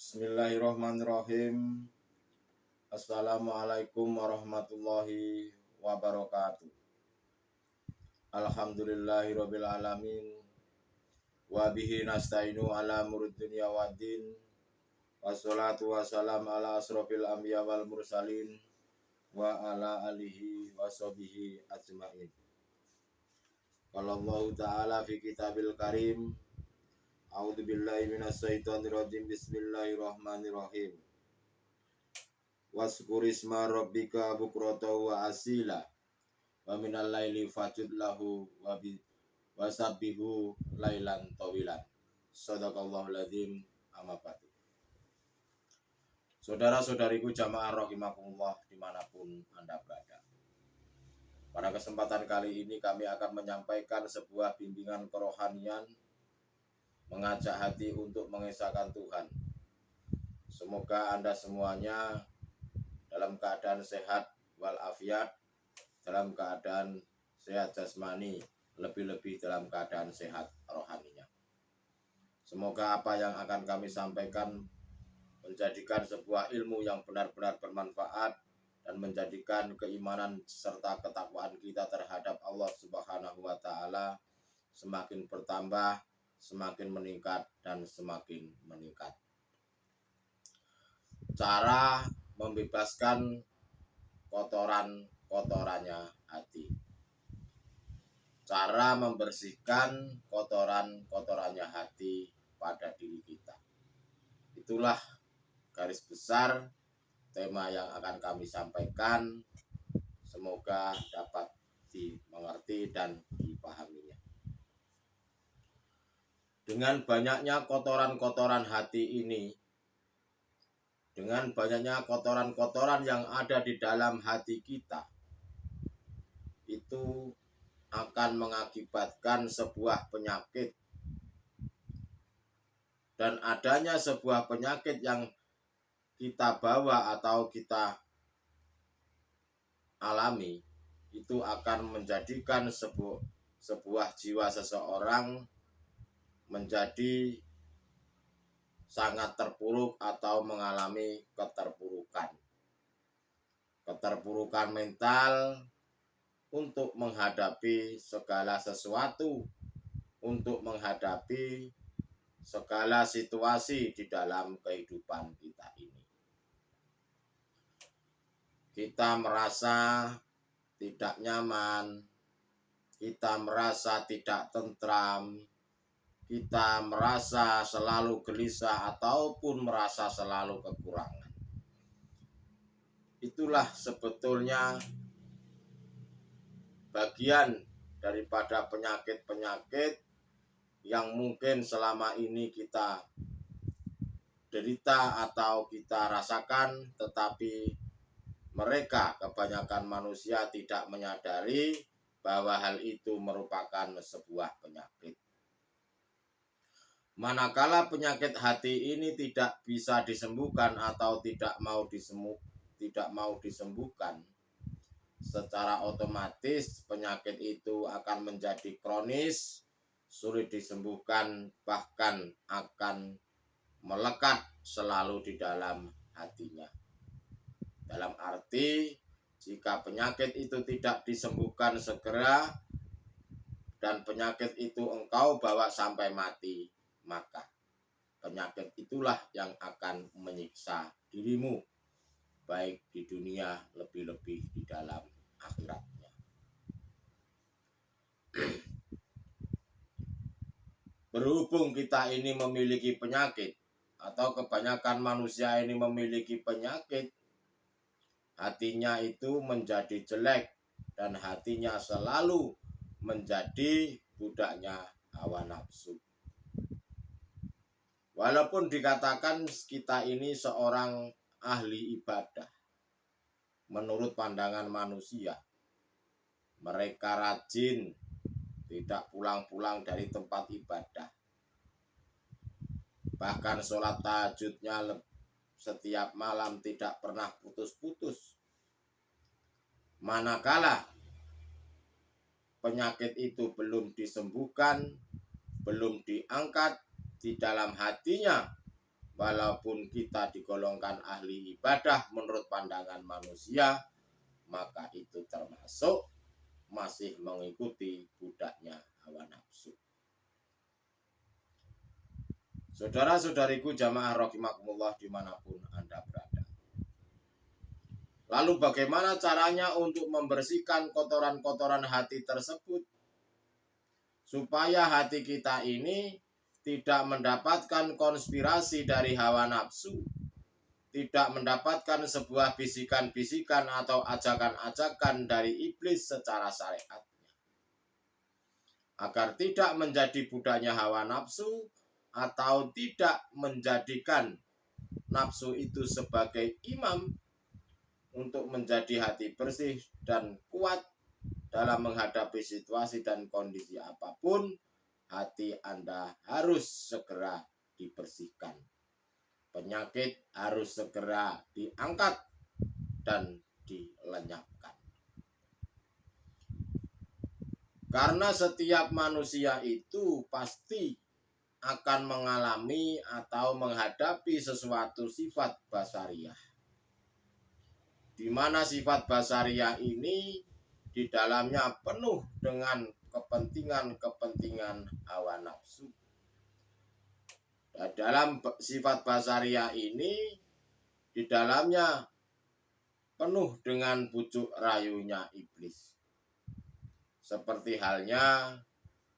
Bismillahirrahmanirrahim. Assalamualaikum warahmatullahi wabarakatuh. Alhamdulillahirabbil alamin. Wa bihi nasta'inu ala umurid dunya waddin. Wassalatu wassalamu ala asrofil anbiya wal mursalin wa ala alihi washabihi ajmain. Qala Allah ta'ala fi kitabil karim. A'udzu billahi minasyaitonir rajim. Bismillahirrahmanirrahim. Waskurisma rabbika bukrata wa asila wa minal laili fajud lahu wasabbihu lailan tawilan. Shadaqallahul adzim. Amma ba'du. Saudara-saudariku jamaah rahimakumullah dimanapun Anda berada. Pada kesempatan kali ini kami akan menyampaikan sebuah bimbingan kerohanian, mengajak hati untuk mengesahkan Tuhan. Semoga Anda semuanya dalam keadaan sehat walafiat, dalam keadaan sehat jasmani, lebih-lebih dalam keadaan sehat rohaninya. Semoga apa yang akan kami sampaikan menjadikan sebuah ilmu yang benar-benar bermanfaat dan menjadikan keimanan serta ketakwaan kita terhadap Allah Subhanahu wa taala semakin bertambah, semakin meningkat dan semakin meningkat. Cara membebaskan kotorannya hati. Cara membersihkan kotorannya hati pada diri kita. Itulah garis besar tema yang akan kami sampaikan. Semoga dapat dimengerti dan dipahaminya. Dengan banyaknya kotoran-kotoran hati ini, dengan banyaknya kotoran-kotoran yang ada di dalam hati kita, itu akan mengakibatkan sebuah penyakit. Dan adanya sebuah penyakit yang kita bawa atau kita alami, itu akan menjadikan sebuah jiwa seseorang menjadi sangat terpuruk atau mengalami keterpurukan. Keterpurukan mental untuk menghadapi segala sesuatu, untuk menghadapi segala situasi di dalam kehidupan kita ini. Kita merasa tidak nyaman, kita merasa tidak tentram, kita merasa selalu gelisah ataupun merasa selalu kekurangan. Itulah sebetulnya bagian daripada penyakit-penyakit yang mungkin selama ini kita derita atau kita rasakan, tetapi mereka, kebanyakan manusia, tidak menyadari bahwa hal itu merupakan sebuah penyakit. Manakala penyakit hati ini tidak bisa disembuhkan atau tidak mau disembuhkan, secara otomatis penyakit itu akan menjadi kronis, sulit disembuhkan, bahkan akan melekat selalu di dalam hatinya. Dalam arti, jika penyakit itu tidak disembuhkan segera dan penyakit itu engkau bawa sampai mati, maka penyakit itulah yang akan menyiksa dirimu, baik di dunia, lebih-lebih di dalam akhiratnya. Berhubung kita ini memiliki penyakit, atau kebanyakan manusia ini memiliki penyakit, hatinya itu menjadi jelek dan hatinya selalu menjadi budaknya hawa nafsu. Walaupun dikatakan kita ini seorang ahli ibadah, menurut pandangan manusia, mereka rajin, tidak pulang-pulang dari tempat ibadah. Bahkan sholat tahajudnya setiap malam tidak pernah putus-putus. Manakala penyakit itu belum disembuhkan, belum diangkat di dalam hatinya, walaupun kita digolongkan ahli ibadah menurut pandangan manusia, maka itu termasuk masih mengikuti budaknya hawa nafsu. Saudara-saudariku jamaah rahimakumullah dimanapun Anda berada. Lalu bagaimana caranya untuk membersihkan kotoran-kotoran hati tersebut? Supaya hati kita ini tidak mendapatkan konspirasi dari hawa nafsu, tidak mendapatkan sebuah bisikan-bisikan atau ajakan-ajakan dari iblis secara syariatnya. Agar tidak menjadi budaknya hawa nafsu atau tidak menjadikan nafsu itu sebagai imam untuk menjadi hati bersih dan kuat dalam menghadapi situasi dan kondisi apapun. Hati Anda harus segera dibersihkan. Penyakit harus segera diangkat dan dilenyapkan. Karena setiap manusia itu pasti akan mengalami atau menghadapi sesuatu sifat basariyah. Di mana sifat basariyah ini di dalamnya penuh dengan kepentingan-kepentingan hawa nafsu. Dan dalam sifat basariyah ini di dalamnya penuh dengan bujuk rayunya iblis. Seperti halnya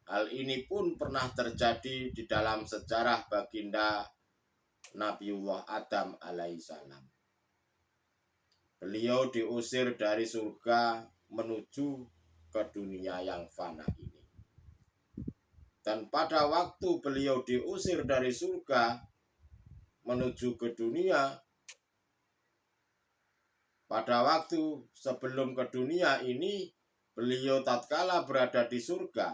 hal ini pun pernah terjadi di dalam sejarah baginda Nabiullah Adam alaihissalam. Beliau diusir dari surga menuju ke dunia yang fana ini. Dan pada waktu beliau diusir dari surga menuju ke dunia, pada waktu sebelum ke dunia ini, beliau tatkala berada di surga,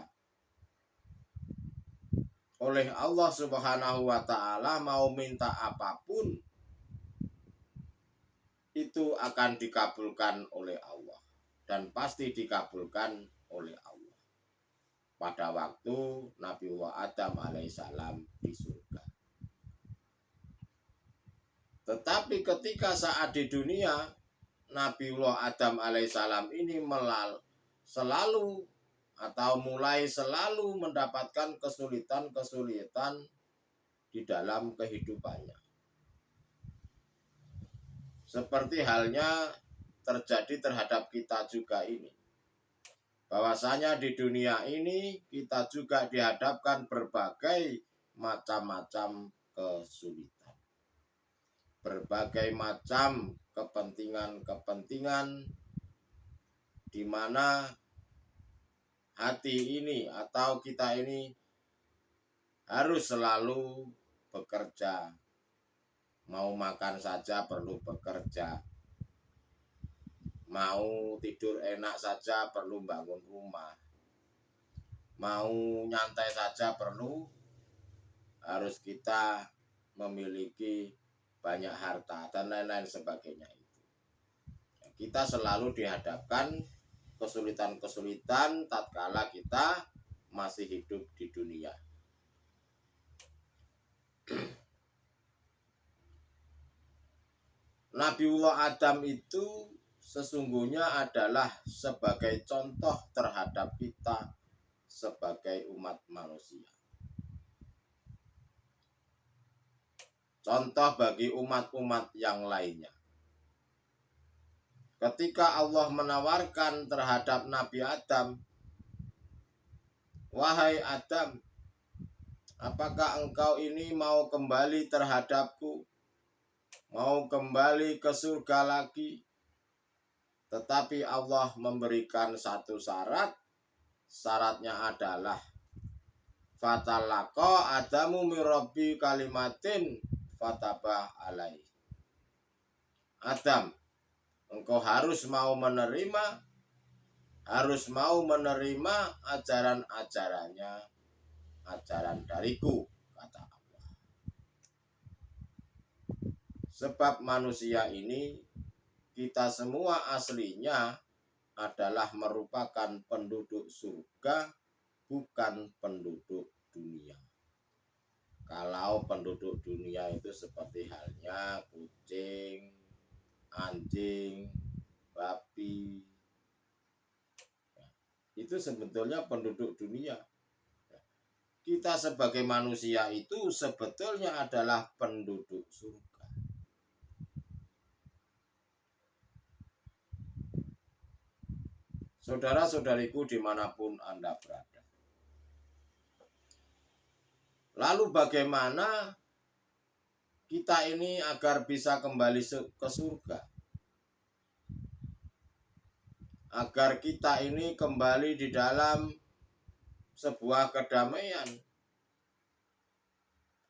oleh Allah Subhanahu wa ta'ala mau minta apapun, itu akan dikabulkan oleh Allah. Dan pasti dikabulkan oleh Allah. Pada waktu Nabiullah Adam alaihissalam di surga. Tetapi ketika saat di dunia, Nabiullah Adam alaihissalam ini selalu mendapatkan kesulitan-kesulitan di dalam kehidupannya. Seperti halnya terjadi terhadap kita juga ini. Bahwasanya di dunia ini kita juga dihadapkan berbagai macam-macam kesulitan. Berbagai macam kepentingan-kepentingan di mana hati ini atau kita ini harus selalu bekerja. Mau makan saja perlu bekerja. Mau tidur enak saja perlu bangun rumah. Mau nyantai saja harus kita memiliki banyak harta dan lain-lain sebagainya itu. Kita selalu dihadapkan kesulitan-kesulitan tatkala kita masih hidup di dunia. Nabiullah Adam itu sesungguhnya adalah sebagai contoh terhadap kita sebagai umat manusia. Contoh bagi umat-umat yang lainnya. Ketika Allah menawarkan terhadap Nabi Adam, "Wahai Adam, apakah engkau ini mau kembali terhadapku? Mau kembali ke surga lagi?" Tetapi Allah memberikan satu syarat. Syaratnya adalah fatalaqa Adamu min rabbi kalimatin fatabah alaih. Adam, engkau harus mau menerima ajaran-ajarannya, ajaran dariku, kata Allah. Sebab manusia ini, kita semua aslinya adalah merupakan penduduk surga, bukan penduduk dunia. Kalau penduduk dunia itu seperti halnya kucing, anjing, babi, itu sebetulnya penduduk dunia. Kita sebagai manusia itu sebetulnya adalah penduduk surga. Saudara-saudariku dimanapun Anda berada. Lalu bagaimana kita ini agar bisa kembali ke surga? Agar kita ini kembali di dalam sebuah kedamaian,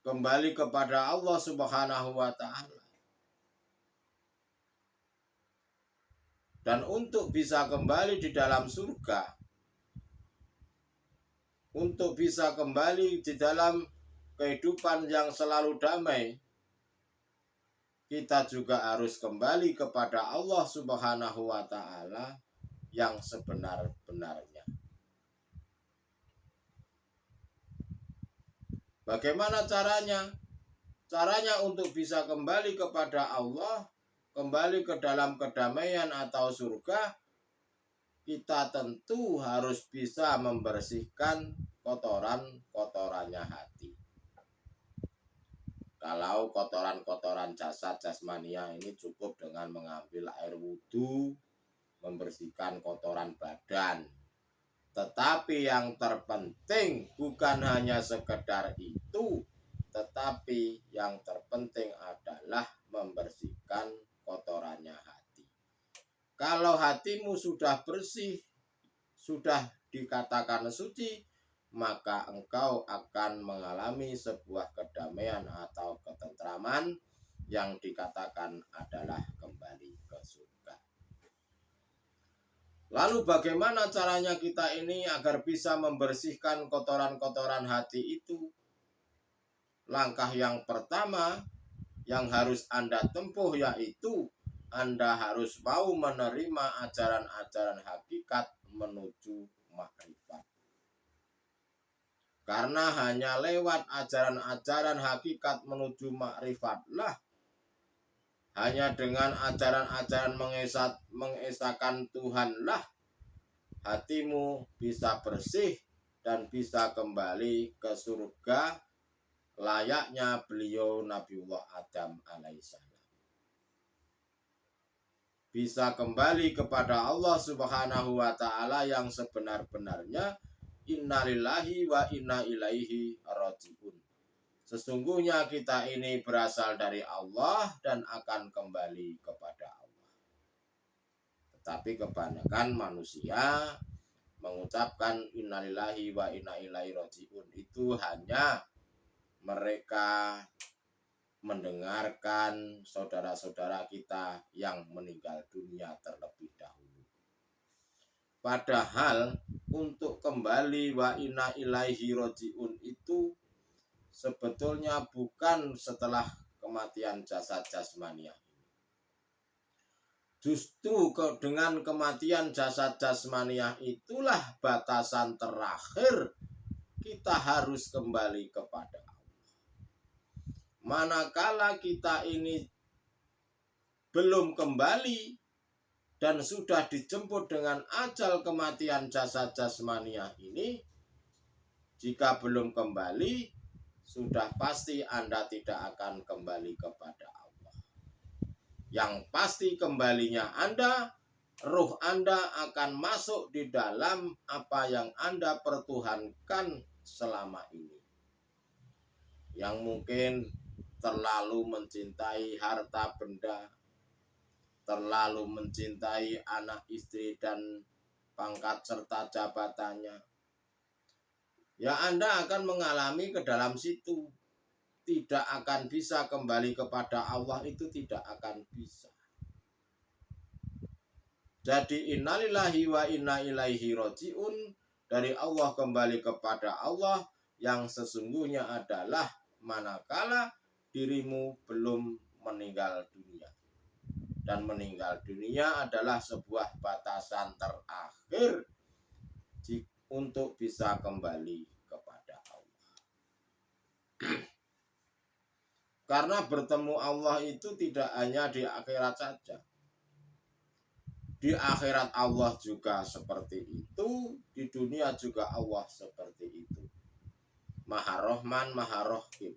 kembali kepada Allah Subhanahu wa Ta'ala. Dan untuk bisa kembali di dalam surga, untuk bisa kembali di dalam kehidupan yang selalu damai, kita juga harus kembali kepada Allah Subhanahu wa Ta'ala yang sebenar-benarnya. Bagaimana caranya? Caranya untuk bisa kembali kepada Allah, kembali ke dalam kedamaian atau surga, kita tentu harus bisa membersihkan kotoran-kotorannya hati. Kalau kotoran-kotoran jasad jasmania ini cukup dengan mengambil air wudhu, membersihkan kotoran badan. Tetapi yang terpenting bukan hanya sekedar itu, tetapi yang terpenting adalah membersihkan kotorannya hati. Kalau hatimu sudah bersih, sudah dikatakan suci, maka engkau akan mengalami sebuah kedamaian atau ketentraman yang dikatakan adalah kembali ke surga. Lalu bagaimana caranya kita ini agar bisa membersihkan kotoran-kotoran hati itu? Langkah yang pertama yang harus Anda tempuh yaitu Anda harus mau menerima ajaran-ajaran hakikat menuju makrifat. Karena hanya lewat ajaran-ajaran hakikat menuju makrifatlah, hanya dengan ajaran-ajaran mengesahkan Tuhanlah, hatimu bisa bersih dan bisa kembali ke surga layaknya beliau Nabiullah Adam alaihissalam. Bisa kembali kepada Allah Subhanahu wa Ta'ala yang sebenar-benarnya. Innalillahi wa inna ilaihi rajiun. Sesungguhnya kita ini berasal dari Allah dan akan kembali kepada Allah. Tetapi kebanyakan manusia mengucapkan innalillahi wa inna ilaihi rajiun itu hanya mereka mendengarkan saudara-saudara kita yang meninggal dunia terlebih dahulu. Padahal untuk kembali wa inna ilaihi rajiun itu sebetulnya bukan setelah kematian jasad jasmania. Justru dengan kematian jasad jasmania itulah batasan terakhir kita harus kembali kepada Allah. Manakala kita ini belum kembali dan sudah dijemput dengan ajal kematian jasad jasmania ini, jika belum kembali, sudah pasti Anda tidak akan kembali kepada Allah. Yang pasti kembalinya Anda, ruh Anda akan masuk di dalam apa yang Anda pertuhankan selama ini. Yang mungkin terlalu mencintai harta benda, terlalu mencintai anak istri dan pangkat serta jabatannya, ya Anda akan mengalami ke dalam situ. Tidak akan bisa kembali kepada Allah, itu tidak akan bisa. Jadi innalillahi wa inna ilaihi rajiun, dari Allah kembali kepada Allah yang sesungguhnya adalah manakala dirimu belum meninggal dunia. Dan meninggal dunia adalah sebuah batasan terakhir untuk bisa kembali kepada Allah. Karena bertemu Allah itu tidak hanya di akhirat saja. Di akhirat Allah juga seperti itu, di dunia juga Allah seperti itu. Maha Rahman, Maha Rahim.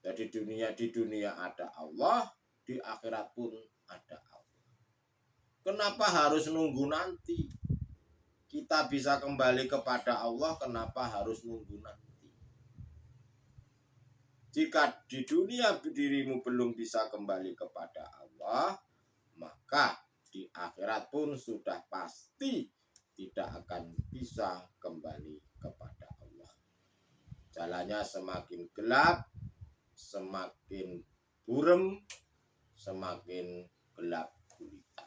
Jadi di dunia ada Allah, di akhirat pun ada Allah. Kenapa harus nunggu nanti? Kita bisa kembali kepada Allah, kenapa harus nunggu nanti? Jika di dunia dirimu belum bisa kembali kepada Allah, maka di akhirat pun sudah pasti tidak akan bisa kembali kepada Allah. Jalannya semakin gelap, semakin buram, semakin gelap gulita.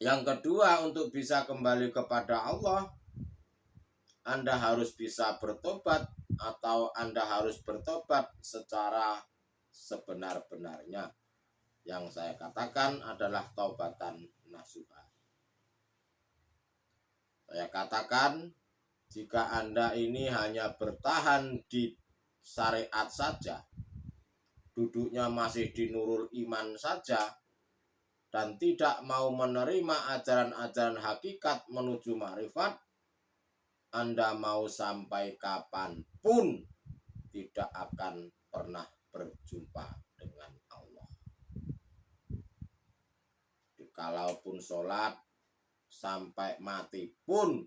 Yang kedua, untuk bisa kembali kepada Allah, Anda harus bisa bertobat, atau Anda harus bertobat secara sebenar-benarnya. Yang saya katakan adalah taubatan nasuha. Saya katakan, jika Anda ini hanya bertahan di syariat saja, duduknya masih di nurul iman saja, dan tidak mau menerima ajaran-ajaran hakikat menuju ma'rifat, Anda mau sampai kapanpun tidak akan pernah berjumpa dengan Allah. Kalaupun sholat sampai mati pun,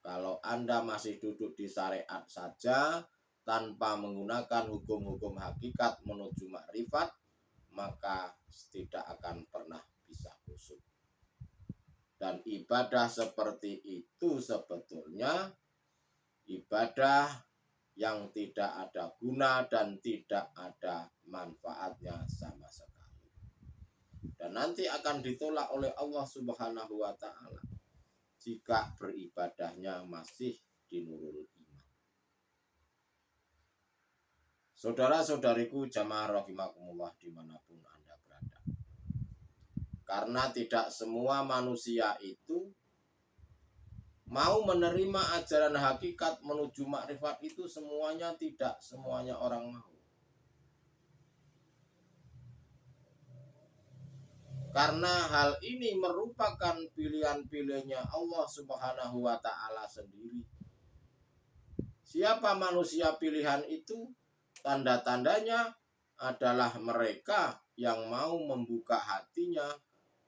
kalau Anda masih duduk di syariat saja tanpa menggunakan hukum-hukum hakikat menuju ma'rifat, maka tidak akan pernah bisa khusyuk. Dan ibadah seperti itu sebetulnya ibadah yang tidak ada guna dan tidak ada manfaatnya sama sekali. Dan nanti akan ditolak oleh Allah Subhanahu wa Ta'ala jika beribadahnya masih di nurul iman. Saudara-saudariku jamaah rahimakumullah dimanapun Anda berada, karena tidak semua manusia itu mau menerima ajaran hakikat menuju makrifat, itu semuanya tidak, semuanya orang mau. Karena hal ini merupakan pilihan-pilihannya Allah Subhanahu wa Ta'ala sendiri. Siapa manusia pilihan itu? Tanda-tandanya adalah mereka yang mau membuka hatinya,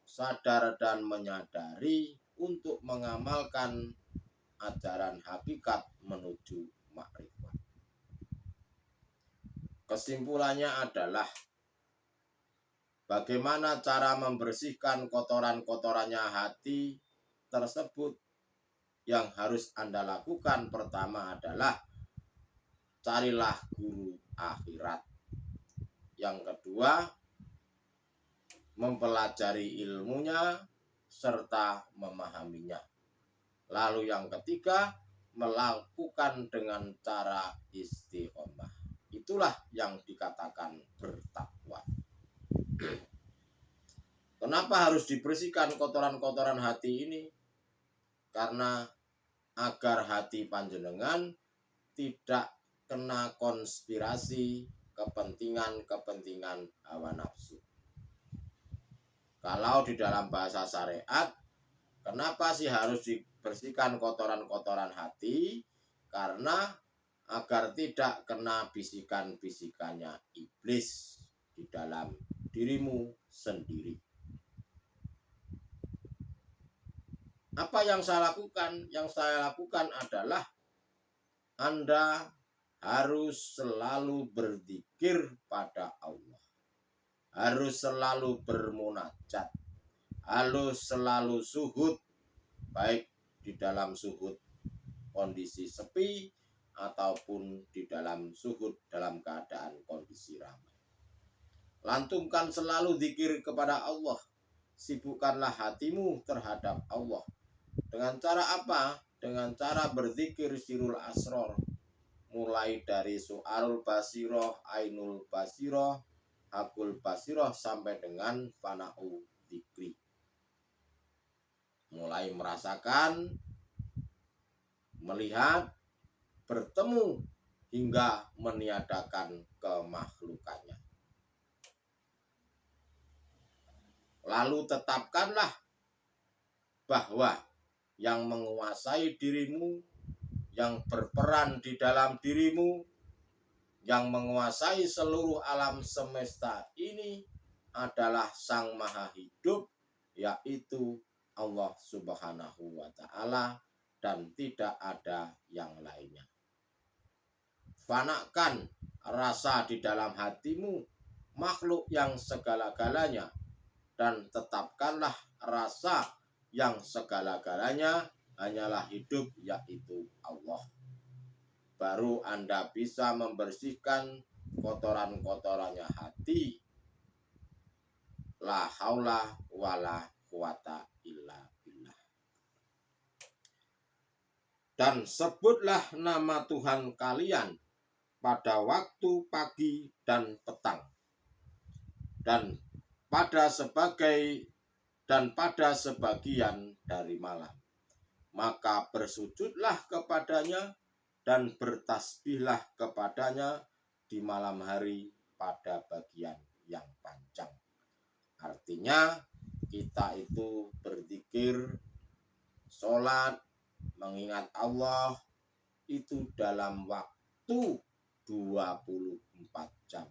sadar dan menyadari untuk mengamalkan ajaran hakikat menuju makrifat. Kesimpulannya adalah bagaimana cara membersihkan kotoran-kotorannya hati tersebut. Yang harus Anda lakukan pertama adalah carilah guru akhirat. Yang kedua, mempelajari ilmunya serta memahaminya. Lalu yang ketiga, melakukan dengan cara istiqomah. Itulah yang dikatakan bertakwa. Kenapa harus dibersihkan kotoran-kotoran hati ini? Karena agar hati panjenengan tidak kena konspirasi kepentingan-kepentingan hawa nafsu. Kalau di dalam bahasa syariat, kenapa sih harus dibersihkan kotoran-kotoran hati? Karena agar tidak kena bisikan-bisikannya iblis di dalam dirimu sendiri. Apa yang saya lakukan? Yang saya lakukan adalah Anda harus selalu berzikir pada Allah. Harus selalu bermunajat. Harus selalu suhud, baik di dalam suhud kondisi sepi ataupun di dalam suhud dalam keadaan kondisi ramai. Lantunkan selalu zikir kepada Allah. Sibukkanlah hatimu terhadap Allah. Dengan cara apa? Dengan cara berzikir sirul asror. Mulai dari su'arul basiroh, ainul basiroh, hakul basiroh, sampai dengan fana'u zikri. Mulai merasakan, melihat, bertemu, hingga meniadakan kemakhlukannya. Lalu tetapkanlah bahwa yang menguasai dirimu, yang berperan di dalam dirimu, yang menguasai seluruh alam semesta ini adalah Sang Maha Hidup, yaitu Allah Subhanahu wa Ta'ala, dan tidak ada yang lainnya. Fanakan rasa di dalam hatimu makhluk yang segala-galanya, dan tetapkanlah rasa yang segala-galanya hanyalah hidup, yaitu Allah. Baru Anda bisa membersihkan kotoran-kotorannya hati. La haula wala quwata illa billah. Dan sebutlah nama Tuhan kalian pada waktu pagi dan petang, dan pada sebagian dari malam. Maka bersujudlah kepadanya dan bertasbihlah kepadanya di malam hari pada bagian yang panjang. Artinya kita itu berzikir, sholat, mengingat Allah itu dalam waktu 24 jam.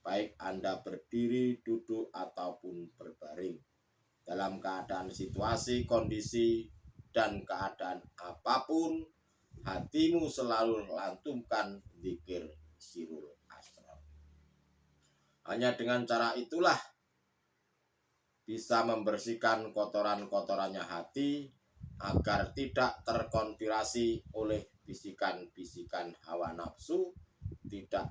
Baik Anda berdiri, duduk, ataupun berbaring. Dalam keadaan situasi, kondisi, dan keadaan apapun, hatimu selalu lantunkan zikir sirul asrar. Hanya dengan cara itulah bisa membersihkan kotoran-kotorannya hati, agar tidak terkonspirasi oleh bisikan-bisikan hawa nafsu, tidak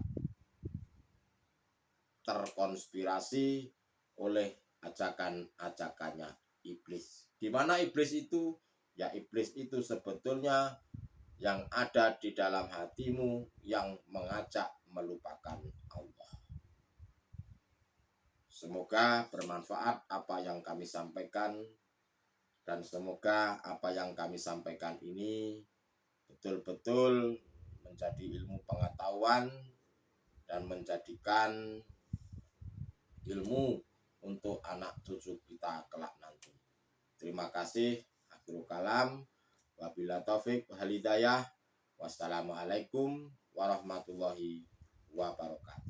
terkonspirasi oleh ajakan-ajakannya iblis. Di mana iblis itu? Ya, iblis itu sebetulnya yang ada di dalam hatimu, yang mengajak melupakan Allah. Semoga bermanfaat apa yang kami sampaikan, dan semoga apa yang kami sampaikan ini betul-betul menjadi ilmu pengetahuan dan menjadikan ilmu untuk anak cucu kita kelak nanti. Terima kasih. Akhirul kalam. Wabila taufik wal hidayah. Wassalamualaikum warahmatullahi wabarakatuh.